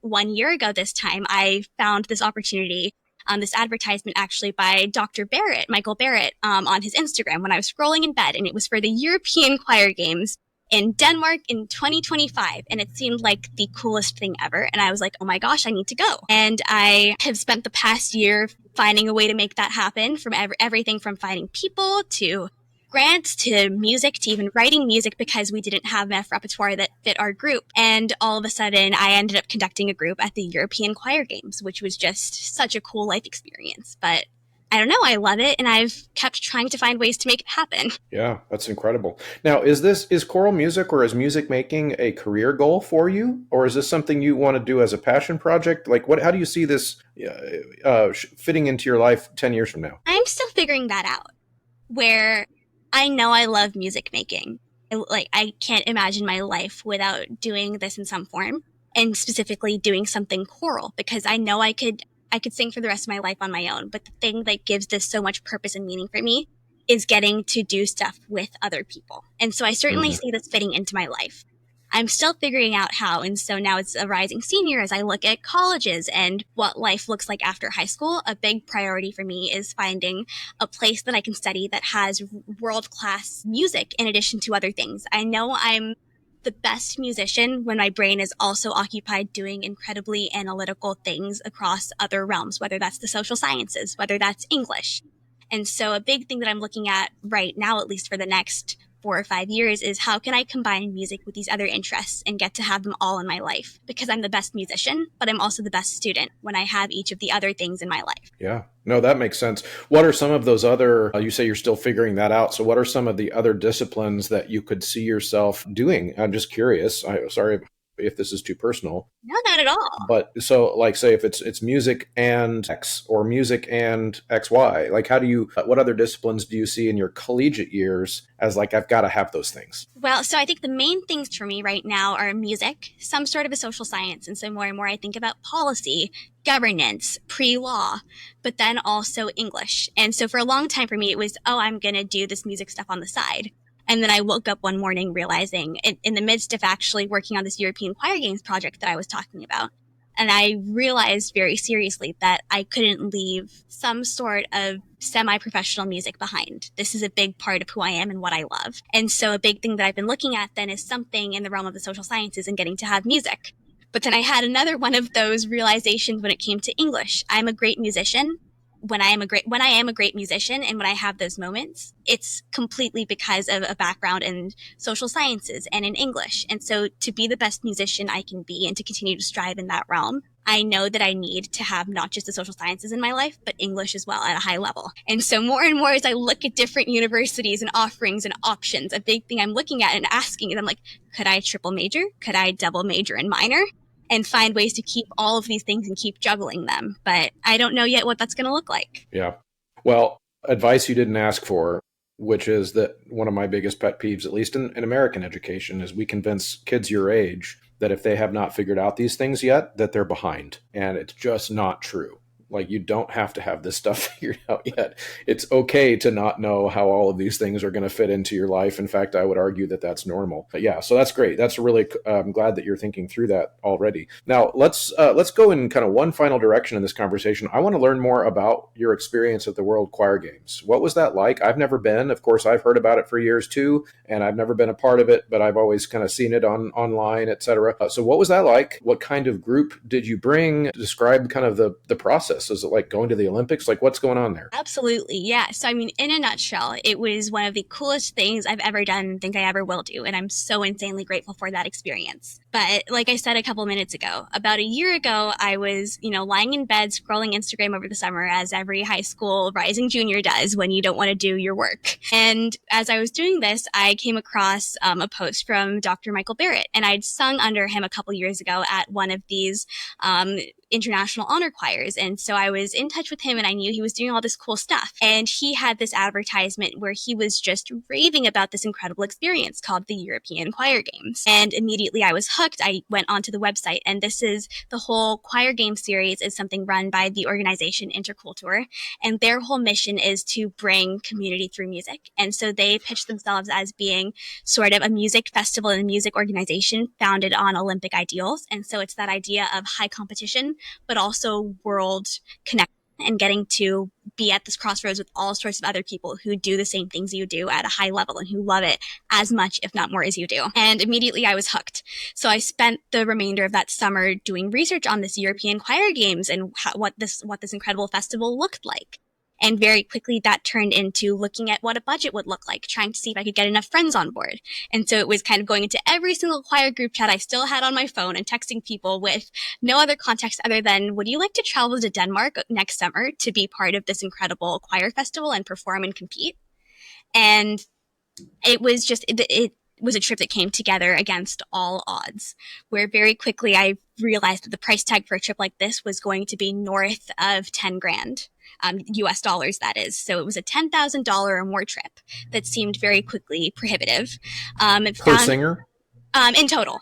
1 year ago this time, I found this opportunity, this advertisement actually by Dr. Barrett, Michael Barrett, on his Instagram when I was scrolling in bed, and it was for the European Choir Games in Denmark in 2025. And it seemed like the coolest thing ever. And I was like, oh my gosh, I need to go. And I have spent the past year finding a way to make that happen, from everything from finding people to grants to music to even writing music, because we didn't have enough repertoire that fit our group. And all of a sudden I ended up conducting a group at the European Choir Games, which was just such a cool life experience. But I don't know, I love it, and I've kept trying to find ways to make it happen. Yeah, that's incredible. Now, is choral music or is music making a career goal for you? Or is this something you want to do as a passion project? How do you see this fitting into your life 10 years from now? I'm still figuring that out, where I know I love music making. I can't imagine my life without doing this in some form, and specifically doing something choral, because I know I could sing for the rest of my life on my own. But the thing that gives this so much purpose and meaning for me is getting to do stuff with other people. And so I certainly see this fitting into my life. I'm still figuring out how. And so now it's a rising senior as I look at colleges and what life looks like after high school. A big priority for me is finding a place that I can study that has world-class music in addition to other things. I know I'm the best musician when my brain is also occupied doing incredibly analytical things across other realms, whether that's the social sciences, whether that's English. And so a big thing that I'm looking at right now, at least for the next 4 or 5 years, is how can I combine music with these other interests and get to have them all in my life? Because I'm the best musician, but I'm also the best student when I have each of the other things in my life. Yeah, no, that makes sense. What are some of those other, you say you're still figuring that out. So what are some of the other disciplines that you could see yourself doing? I'm just curious. Sorry. if this is too personal. No, not at all. But so, like, say if it's music and X or music and XY, like, how do you? What other disciplines do you see in your collegiate years as like I've got to have those things? Well, so I think the main things for me right now are music, some sort of a social science, and so more and more I think about policy, governance, pre-law, but then also English. And so for a long time for me, it was, oh, I'm going to do this music stuff on the side. And then I woke up one morning realizing in the midst of actually working on this European Choir Games project that I was talking about, and I realized very seriously that I couldn't leave some sort of semi-professional music behind. This is a big part of who I am and what I love. And so a big thing that I've been looking at then is something in the realm of the social sciences and getting to have music. But then I had another one of those realizations when it came to English. I'm a great musician. When I am a great musician and when I have those moments, it's completely because of a background in social sciences and in English. And so to be the best musician I can be and to continue to strive in that realm, I know that I need to have not just the social sciences in my life, but English as well at a high level. And so more and more as I look at different universities and offerings and options, a big thing I'm looking at and asking is I'm like, could I triple major? Could I double major and minor? And find ways to keep all of these things and keep juggling them. But I don't know yet what that's going to look like. Yeah. Well, advice you didn't ask for, which is that one of my biggest pet peeves, at least in American education, is we convince kids your age that if they have not figured out these things yet, that they're behind. And it's just not true. Like, you don't have to have this stuff figured out yet. It's okay to not know how all of these things are going to fit into your life. In fact, I would argue that that's normal. But yeah, so that's great. That's really, I'm glad that you're thinking through that already. Now, let's go in kind of one final direction in this conversation. I want to learn more about your experience at the World Choir Games. What was that like? I've never been. Of course, I've heard about it for years too, and I've never been a part of it, but I've always kind of seen it online, etc. So what was that like? What kind of group did you bring? Describe kind of the process. Is it like going to the Olympics? Like, what's going on there? Absolutely. Yeah. So, I mean, in a nutshell, it was one of the coolest things I've ever done and think I ever will do. And I'm so insanely grateful for that experience. But like I said a couple minutes ago, about a year ago, I was, lying in bed scrolling Instagram over the summer as every high school rising junior does when you don't want to do your work. And as I was doing this, I came across a post from Dr. Michael Barrett, and I'd sung under him a couple years ago at one of these international honor choirs. And so I was in touch with him and I knew he was doing all this cool stuff. And he had this advertisement where he was just raving about this incredible experience called the European Choir Games. And immediately I was hooked. I went onto the website, and this is the whole choir game series is something run by the organization Interculture. And their whole mission is to bring community through music. And so they pitch themselves as being sort of a music festival and a music organization founded on Olympic ideals. And so it's that idea of high competition, but also world connection and getting to be at this crossroads with all sorts of other people who do the same things you do at a high level and who love it as much, if not more, as you do. And immediately I was hooked. So I spent the remainder of that summer doing research on this European Choir Games and what this incredible festival looked like. And very quickly that turned into looking at what a budget would look like, trying to see if I could get enough friends on board. And so it was kind of going into every single choir group chat I still had on my phone and texting people with no other context other than, would you like to travel to Denmark next summer to be part of this incredible choir festival and perform and compete? And it was just, it was a trip that came together against all odds, where very quickly I realized that the price tag for a trip like this was going to be north of 10 grand. US dollars, that is. So it was a $10,000 or more trip that seemed very quickly prohibitive. Per singer? In total.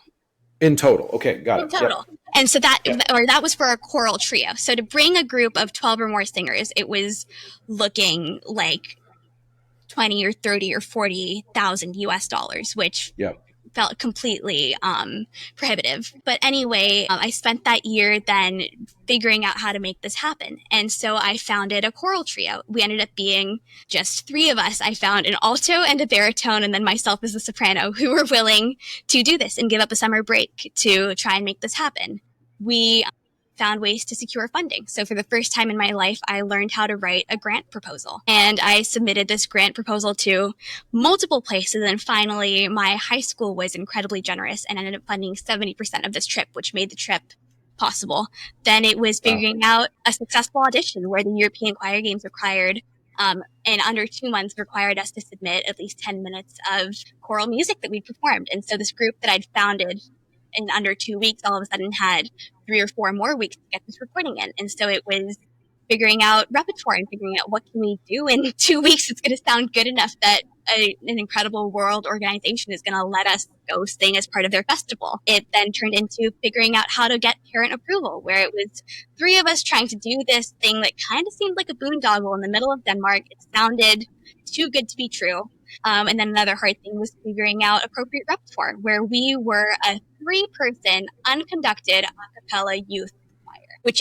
In total. Okay, got it. In total. Yep. And so that was for a choral trio. So to bring a group of 12 or more singers, it was looking like 20 or 30 or 40,000 US dollars, which felt completely prohibitive. But anyway, I spent that year then figuring out how to make this happen. And so I founded a choral trio. We ended up being just three of us. I found an alto and a baritone and then myself as a soprano who were willing to do this and give up a summer break to try and make this happen. We found ways to secure funding. So for the first time in my life, I learned how to write a grant proposal. And I submitted this grant proposal to multiple places. And finally, my high school was incredibly generous and ended up funding 70% of this trip, which made the trip possible. Then it was figuring out a successful audition where the European Choir Games required, in under 2 months, required us to submit at least 10 minutes of choral music that we performed. And so this group that I'd founded in under 2 weeks, all of a sudden had 3 or 4 more weeks to get this recording in. And so it was figuring out repertoire and figuring out what can we do in 2 weeks that's going to sound good enough that an incredible world organization is going to let us go sing as part of their festival. It then turned into figuring out how to get parent approval, where it was 3 of us trying to do this thing that kind of seemed like a boondoggle in the middle of Denmark. It sounded too good to be true. And then another hard thing was figuring out appropriate repertoire, where we were a 3-person unconducted a cappella youth choir,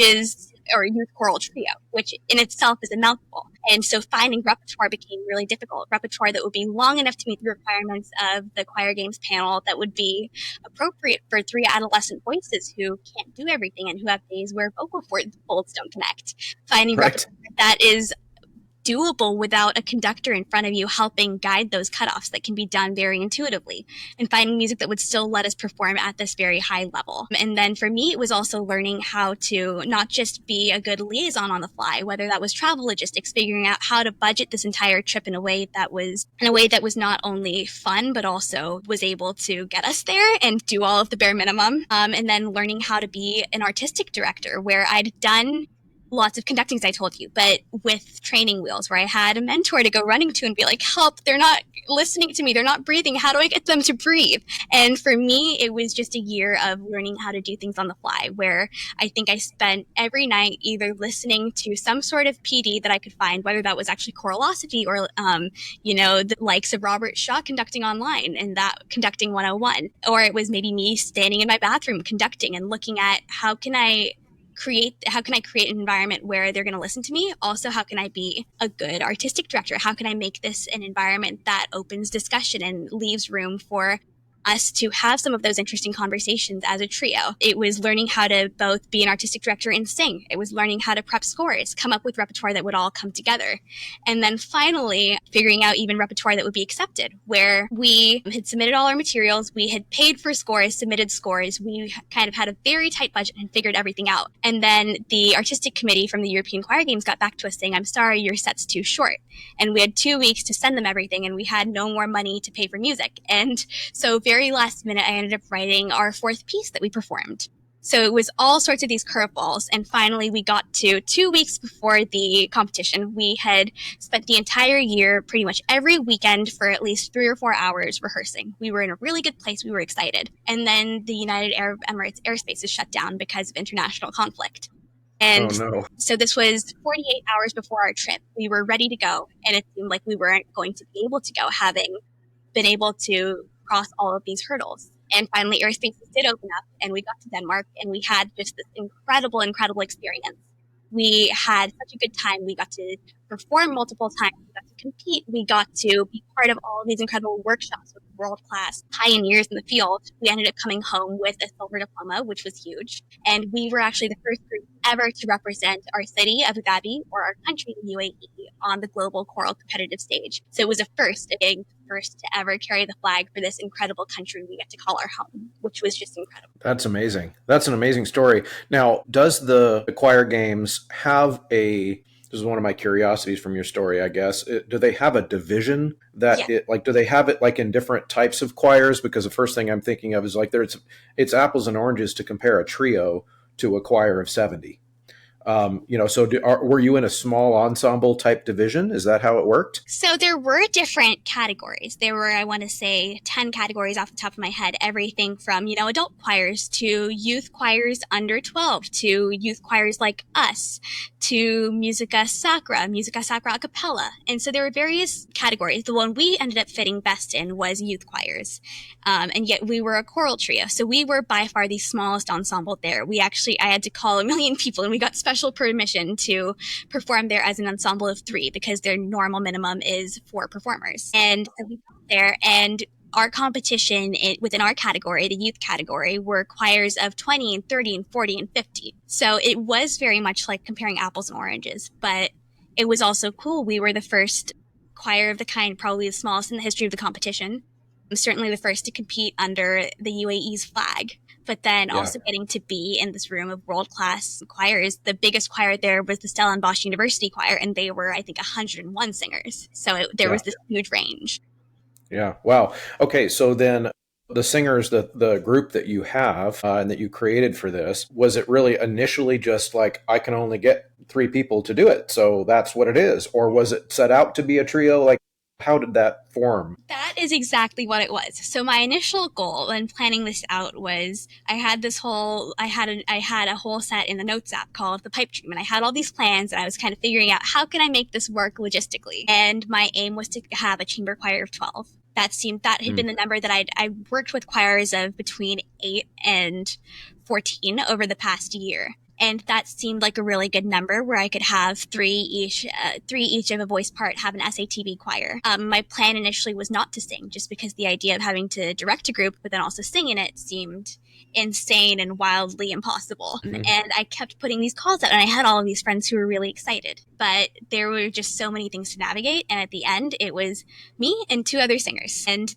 or youth choral trio, which in itself is a mouthful. And so finding repertoire became really difficult. Repertoire that would be long enough to meet the requirements of the choir games panel, that would be appropriate for 3 adolescent voices who can't do everything and who have days where vocal folds don't connect. Finding repertoire that is doable without a conductor in front of you helping guide those cutoffs that can be done very intuitively, and finding music that would still let us perform at this very high level. And then for me, it was also learning how to not just be a good liaison on the fly, whether that was travel logistics, figuring out how to budget this entire trip in a way that was not only fun, but also was able to get us there and do all of the bare minimum. And then learning how to be an artistic director, where I'd done lots of conducting, as I told you, but with training wheels, where I had a mentor to go running to and be like, help, they're not listening to me, they're not breathing, how do I get them to breathe? And for me, it was just a year of learning how to do things on the fly, where I think I spent every night either listening to some sort of PD that I could find, whether that was actually choralosophy or, the likes of Robert Shaw conducting online and that conducting 101, or it was maybe me standing in my bathroom conducting and looking at how can I create an environment where they're going to listen to me? Also, how can I be a good artistic director? How can I make this an environment that opens discussion and leaves room for us to have some of those interesting conversations as a trio? It was learning how to both be an artistic director and sing. It was learning how to prep scores, come up with repertoire that would all come together. And then finally, figuring out even repertoire that would be accepted, where we had submitted all our materials, we had paid for scores, submitted scores, we kind of had a very tight budget and figured everything out. And then the artistic committee from the European Choir Games got back to us saying, I'm sorry, your set's too short. And we had 2 weeks to send them everything, and we had no more money to pay for music. And so very last minute, I ended up writing our 4th piece that we performed. So it was all sorts of these curveballs. And finally, we got to 2 weeks before the competition. We had spent the entire year, pretty much every weekend, for at least 3 or 4 hours rehearsing. We were in a really good place. We were excited. And then the United Arab Emirates airspace is shut down because of international conflict. And so this was 48 hours before our trip. We were ready to go, and it seemed like we weren't going to be able to go, having been able to cross all of these hurdles. And finally, airspaces did open up, and we got to Denmark, and we had just this incredible experience. We had such a good time. We got to perform multiple times. We got to compete. We got to be part of all of these incredible workshops with world-class pioneers in the field. We ended up coming home with a silver diploma, which was huge. And we were actually the first group ever to represent our city, Abu Dhabi, or our country, the UAE, on the global choral competitive stage. So it was a big first to ever carry the flag for this incredible country we get to call our home, which was just incredible. That's amazing. That's an amazing story. Now, does the choir games have this is one of my curiosities from your story, I guess. Do they have a division do they have it like in different types of choirs? Because the first thing I'm thinking of is like it's apples and oranges to compare a trio to a choir of 70. Were you in a small ensemble type division? Is that how it worked? So there were different categories. There were, I want to say, 10 categories off the top of my head. Everything from, adult choirs to youth choirs under 12 to youth choirs like us to musica sacra a cappella. And so there were various categories. The one we ended up fitting best in was youth choirs. And yet we were a choral trio. So we were by far the smallest ensemble there. I had to call 1 million people, and we got special permission to perform there as an ensemble of 3 because their normal minimum is 4 performers. And so we got there, and our competition within our category, the youth category, were choirs of 20 and 30 and 40 and 50. So it was very much like comparing apples and oranges, but it was also cool. We were the first choir of the kind, probably the smallest in the history of the competition. Certainly the first to compete under the UAE's flag, but then also getting to be in this room of world-class choirs. The biggest choir there was the Stellenbosch University Choir, and they were, I think, 101 singers. So there was this huge range. Yeah. Wow. Okay. So then The singers, the group that you have and that you created for this, was it really initially just like, I can only get 3 people to do it, so that's what it is? Or was it set out to be a trio? Like, how did that form? That is exactly what it was. So my initial goal when planning this out was I had a whole set in the notes app called the Pipe Dream, and I had all these plans, and I was kind of figuring out how can I make this work logistically. And my aim was to have a chamber choir of 12. That had been the number that I worked with choirs of between 8 and 14 over the past year. And that seemed like a really good number where I could have three each of a voice part, have an SATB choir. My plan initially was not to sing, just because the idea of having to direct a group but then also sing in it seemed insane and wildly impossible. Mm-hmm. And I kept putting these calls out, and I had all of these friends who were really excited, but there were just so many things to navigate. And at the end, it was me and 2 other singers. And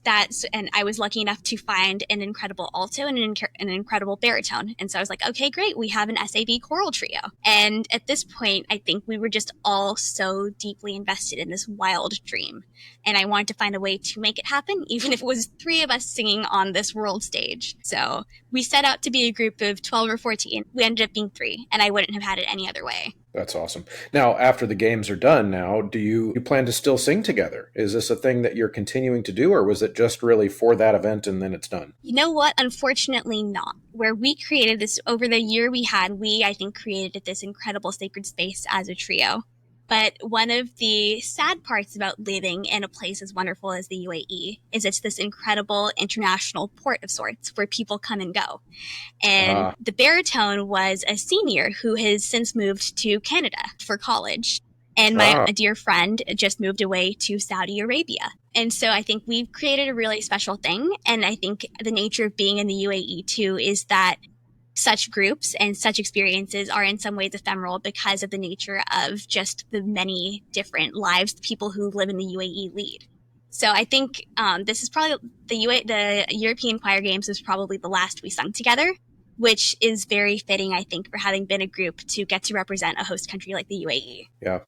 I was lucky enough to find an incredible alto and an incredible baritone. And so I was like, okay, great. We have an SAB choral trio. And at this point, I think we were just all so deeply invested in this wild dream. And I wanted to find a way to make it happen, even if it was 3 of us singing on this world stage. So we set out to be a group of 12 or 14. We ended up being 3, and I wouldn't have had it any other way. That's awesome. Now, after the games are done now, do you plan to still sing together? Is this a thing that you're continuing to do, or was it just really for that event and then it's done? You know what? Unfortunately not. Where we created this, over the year I think, created this incredible sacred space as a trio. But one of the sad parts about living in a place as wonderful as the UAE is it's this incredible international port of sorts where people come and go. And the baritone was a senior who has since moved to Canada for college. And my dear friend just moved away to Saudi Arabia. And so I think we've created a really special thing. And I think the nature of being in the UAE too is that such groups and such experiences are in some ways ephemeral because of the nature of just the many different lives the people who live in the UAE lead. So I think this is probably the European Choir Games was probably the last we sung together, which is very fitting, I think, for having been a group to get to represent a host country like the UAE. Yeah.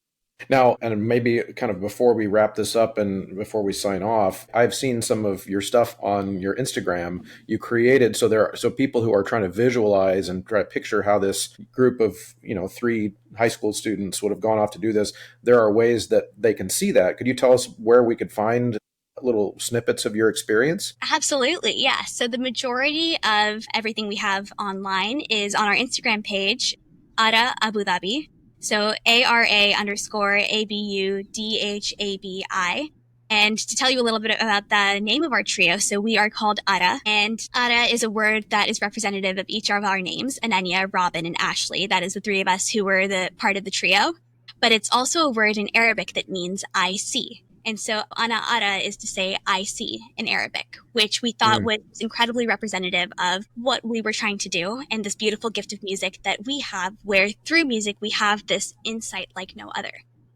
Now, and maybe kind of before we wrap this up and before we sign off, I've seen some of your stuff on your Instagram. You created, so people who are trying to visualize and try to picture how this group of 3 high school students would have gone off to do this. There are ways that they can see that. Could you tell us where we could find little snippets of your experience? Absolutely, yeah. So the majority of everything we have online is on our Instagram page, ARA Abu Dhabi. So ARA_ABUDHABI. And to tell you a little bit about the name of our trio, so we are called ARA, and ARA is a word that is representative of each of our names, Ananya, Robin, and Ashley. That is the 3 of us who were the part of the trio. But it's also a word in Arabic that means I see. And so Ana Ara is to say I see in Arabic, which we thought was incredibly representative of what we were trying to do and this beautiful gift of music that we have, where through music we have this insight like no other.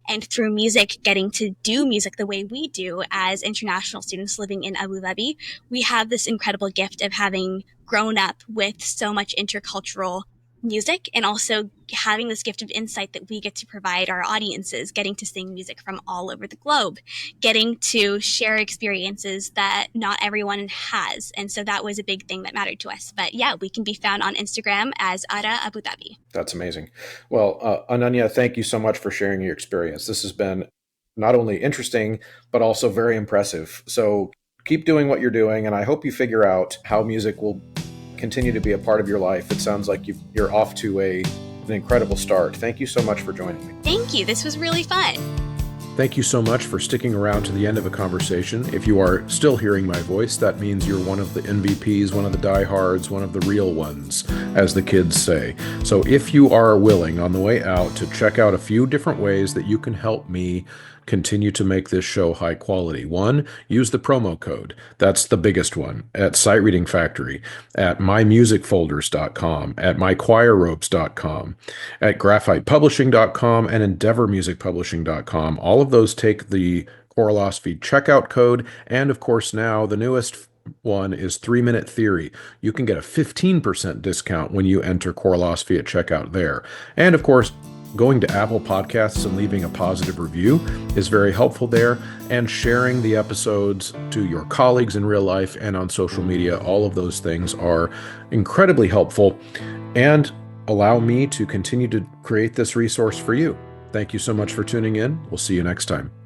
And through music, getting to do music the way we do as international students living in Abu Dhabi, we have this incredible gift of having grown up with so much intercultural music, and also having this gift of insight that we get to provide our audiences, getting to sing music from all over the globe, getting to share experiences that not everyone has. And so that was a big thing that mattered to us. But yeah, we can be found on Instagram as ARA Abu Dhabi. That's amazing. Well, Ananya, thank you so much for sharing your experience. This has been not only interesting, but also very impressive. So keep doing what you're doing, and I hope you figure out how music will continue to be a part of your life. It sounds like you're off to an incredible start. Thank you so much for joining me. Thank you. This was really fun. Thank you so much for sticking around to the end of a conversation. If you are still hearing my voice, that means you're one of the MVPs, one of the diehards, one of the real ones, as the kids say. So if you are willing on the way out to check out a few different ways that you can help me continue to make this show high quality. 1, use the promo code. That's the biggest one. At Sight Reading Factory, at mymusicfolders.com, at mychoirropes.com, at graphitepublishing.com, and endeavormusicpublishing.com. All of those take the Choralosophy checkout code. And of course, now the newest one is 3-Minute Theory. You can get a 15% discount when you enter Choralosophy at checkout there. And of course, going to Apple Podcasts and leaving a positive review is very helpful there, and sharing the episodes to your colleagues in real life and on social media. All of those things are incredibly helpful and allow me to continue to create this resource for you. Thank you so much for tuning in. We'll see you next time.